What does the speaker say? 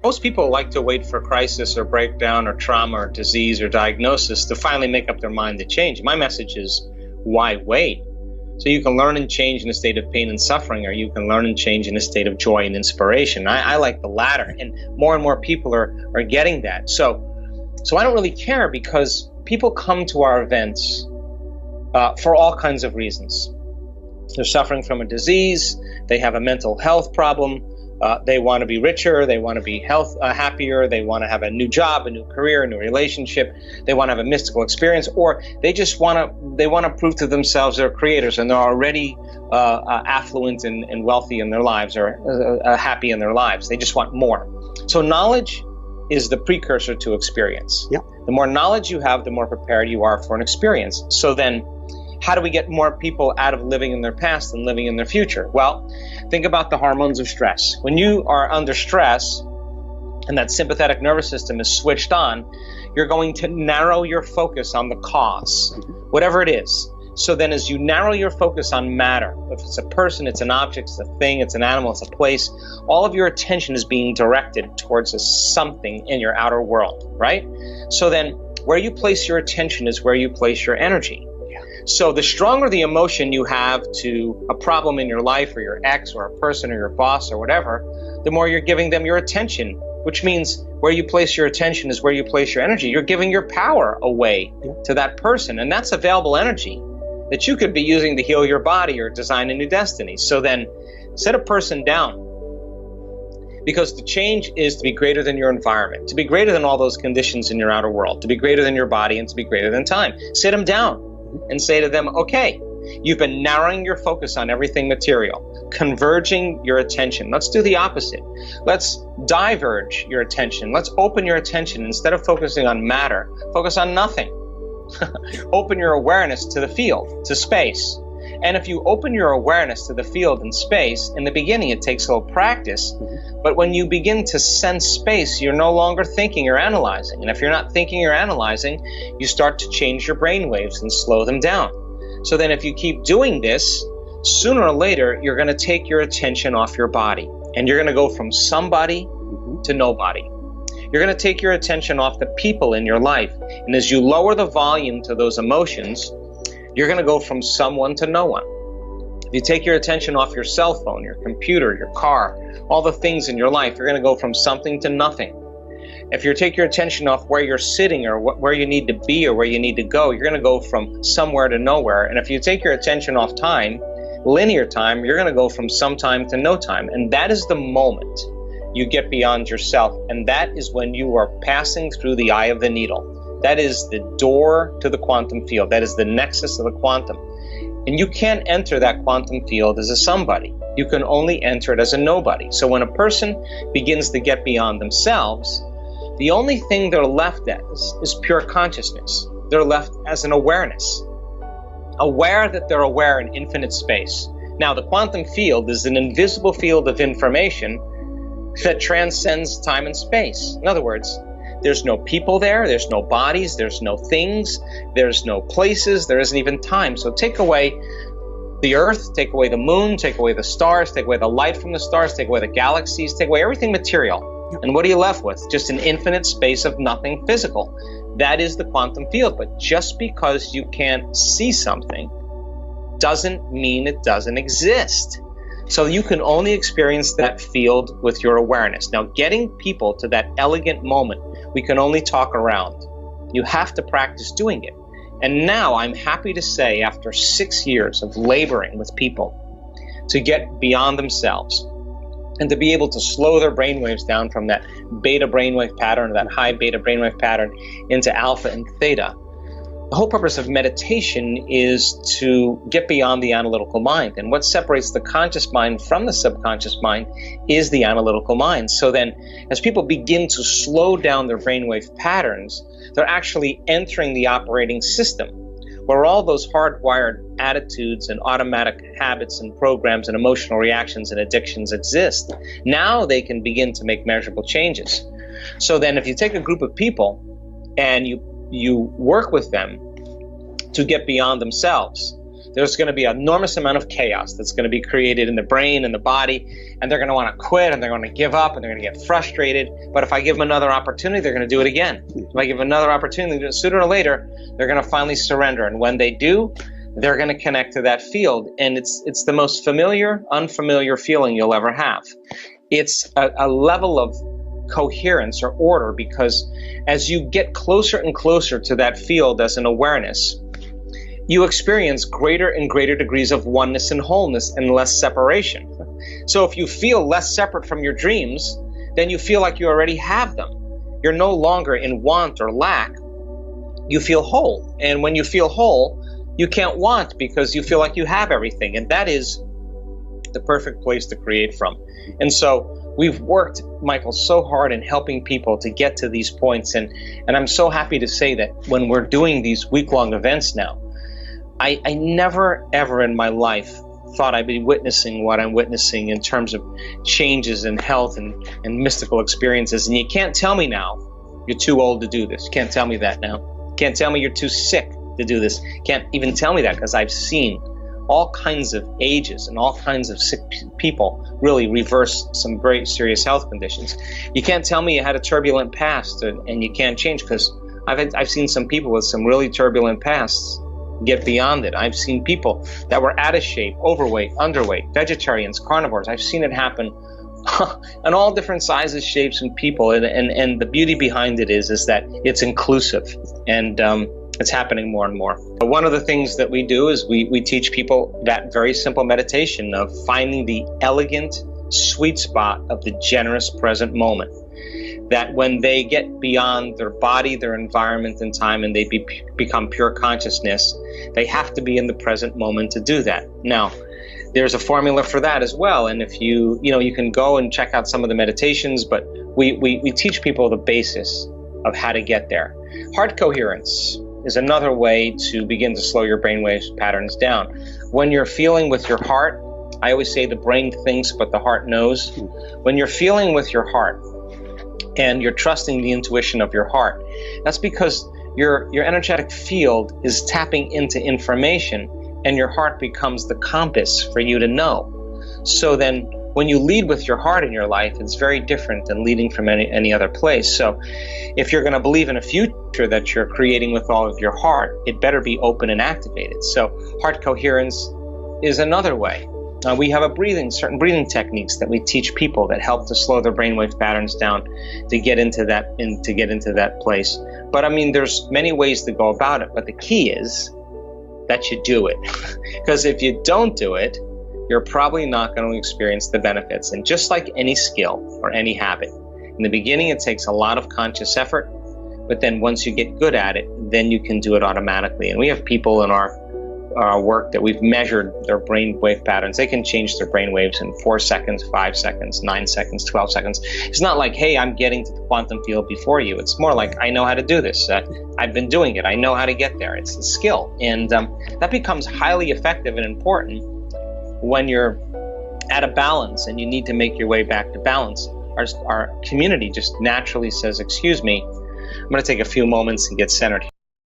Most people like to wait for crisis or breakdown or trauma or disease or diagnosis to finally make up their mind to change. My message is, why wait? So you can learn and change in a state of pain and suffering, or you can learn and change in a state of joy and inspiration. I like the latter, and more people are getting that. So I don't really care, because people come to our events for all kinds of reasons. They're suffering from a disease, they have a mental health problem, they want to be richer, they want to be happier, they want to have a new job, a new career, a new relationship, they want to have a mystical experience, or they just want to prove to themselves they're creators and they're already affluent and wealthy in their lives, or happy in their lives. They just want more. So knowledge is the precursor to experience. Yep. The more knowledge you have, the more prepared you are for an experience. So then, how do we get more people out of living in their past and living in their future? Well, think about the hormones of stress. When you are under stress and that sympathetic nervous system is switched on, you're going to narrow your focus on the cause, whatever it is. So then as you narrow your focus on matter, if it's a person, it's an object, it's a thing, it's an animal, it's a place, all of your attention is being directed towards something in your outer world, right? So then where you place your attention is where you place your energy. So the stronger the emotion you have to a problem in your life, or your ex, or a person, or your boss, or whatever, the more you're giving them your attention, which means where you place your attention is where you place your energy. You're giving your power away to that person, and that's available energy that you could be using to heal your body or design a new destiny. So then set a person down, because the change is to be greater than your environment, to be greater than all those conditions in your outer world, to be greater than your body, and to be greater than time. Sit them down and say to them, okay, you've been narrowing your focus on everything material, converging your attention. Let's do the opposite. Let's diverge your attention. Let's open your attention. Instead of focusing on matter, focus on nothing. Open your awareness to the field, to space. And if you open your awareness to the field and space, in the beginning it takes a little practice, but when you begin to sense space, you're no longer thinking or analyzing. And if you're not thinking or analyzing, you start to change your brain waves and slow them down. So then if you keep doing this, sooner or later, you're going to take your attention off your body. And you're going to go from somebody to nobody. You're going to take your attention off the people in your life. And as you lower the volume to those emotions, you're going to go from someone to no one. If you take your attention off your cell phone, your computer, your car, all the things in your life, you're going to go from something to nothing. If you take your attention off where you're sitting, or where you need to be, or where you need to go, you're going to go from somewhere to nowhere. And if you take your attention off time, linear time, you're going to go from some time to no time. And that is the moment you get beyond yourself. And that is when you are passing through the eye of the needle. That is the door to the quantum field. That is the nexus of the quantum. And you can't enter that quantum field as a somebody. You can only enter it as a nobody. So when a person begins to get beyond themselves, the only thing they're left as is pure consciousness. They're left as an awareness. Aware that they're aware in infinite space. Now, the quantum field is an invisible field of information that transcends time and space. In other words, there's no people there, there's no bodies, there's no things, there's no places, there isn't even time. So take away the earth, take away the moon, take away the stars, take away the light from the stars, take away the galaxies, take away everything material. And what are you left with? Just an infinite space of nothing physical. That is the quantum field. But just because you can't see something doesn't mean it doesn't exist. So you can only experience that field with your awareness. Now, getting people to that elegant moment, we can only talk around. You have to practice doing it. And now I'm happy to say, after 6 years of laboring with people to get beyond themselves and to be able to slow their brainwaves down from that beta brainwave pattern, that high beta brainwave pattern, into alpha and theta, the whole purpose of meditation is to get beyond the analytical mind. And what separates the conscious mind from the subconscious mind is the analytical mind. So then, as people begin to slow down their brainwave patterns, they're actually entering the operating system, where all those hardwired attitudes and automatic habits and programs and emotional reactions and addictions exist. Now they can begin to make measurable changes. So then if you take a group of people and you work with them to get beyond themselves, there's going to be an enormous amount of chaos that's going to be created in the brain and the body, and they're going to want to quit, and they're going to give up, and they're going to get frustrated. But if I give them another opportunity, they're going to do it again. If I give them another opportunity, sooner or later, they're going to finally surrender. And when they do, they're going to connect to that field. And it's the most familiar, unfamiliar feeling you'll ever have. It's a level of coherence or order, because as you get closer and closer to that field as an awareness, you experience greater and greater degrees of oneness and wholeness and less separation. So if you feel less separate from your dreams, then you feel like you already have them. You're no longer in want or lack. You feel whole. And when you feel whole, you can't want, because you feel like you have everything. And that is the perfect place to create from. And so we've worked, Michael, so hard in helping people to get to these points. And I'm so happy to say that when we're doing these week-long events now, I never, ever in my life thought I'd be witnessing what I'm witnessing in terms of changes in health and mystical experiences. And you can't tell me now you're too old to do this. You can't tell me that now. You can't tell me you're too sick to do this. You can't even tell me that, because I've seen all kinds of ages and all kinds of sick people really reverse some very serious health conditions. You can't tell me you had a turbulent past and you can't change, because I've seen some people with some really turbulent pasts get beyond it. I've seen people that were out of shape, overweight, underweight, vegetarians, carnivores. I've seen it happen in all different sizes, shapes, and people. And the beauty behind it is that it's inclusive, and it's happening more and more. One of the things that we do is we teach people that very simple meditation of finding the elegant sweet spot of the generous present moment. That when they get beyond their body, their environment, and time, and they become pure consciousness, they have to be in the present moment to do that. Now, there's a formula for that as well. And if you can go and check out some of the meditations, but we teach people the basis of how to get there. Heart coherence is another way to begin to slow your brainwave patterns down. When you're feeling with your heart, I always say the brain thinks, but the heart knows. When you're feeling with your heart and you're trusting the intuition of your heart, that's because your energetic field is tapping into information, and your heart becomes the compass for you to know. So then when you lead with your heart in your life, it's very different than leading from any other place. So if you're going to believe in a future that you're creating with all of your heart, it better be open and activated. So heart coherence is another way. We have certain breathing techniques that we teach people that help to slow their brainwave patterns down to get into that place. But I mean, there's many ways to go about it, but the key is that you do it. Because if you don't do it, you're probably not going to experience the benefits. And just like any skill or any habit, in the beginning it takes a lot of conscious effort, but then once you get good at it, then you can do it automatically. And we have people in our work that we've measured their brainwave patterns. They can change their brainwaves in 4 seconds, 5 seconds, 9 seconds, 12 seconds. It's not like, hey, I'm getting to the quantum field before you. It's more like, I know how to do this. I've been doing it. I know how to get there. It's a skill. And that becomes highly effective and important when you're at a balance and you need to make your way back to balance. Our community just naturally says, excuse me, I'm going to take a few moments and get centered.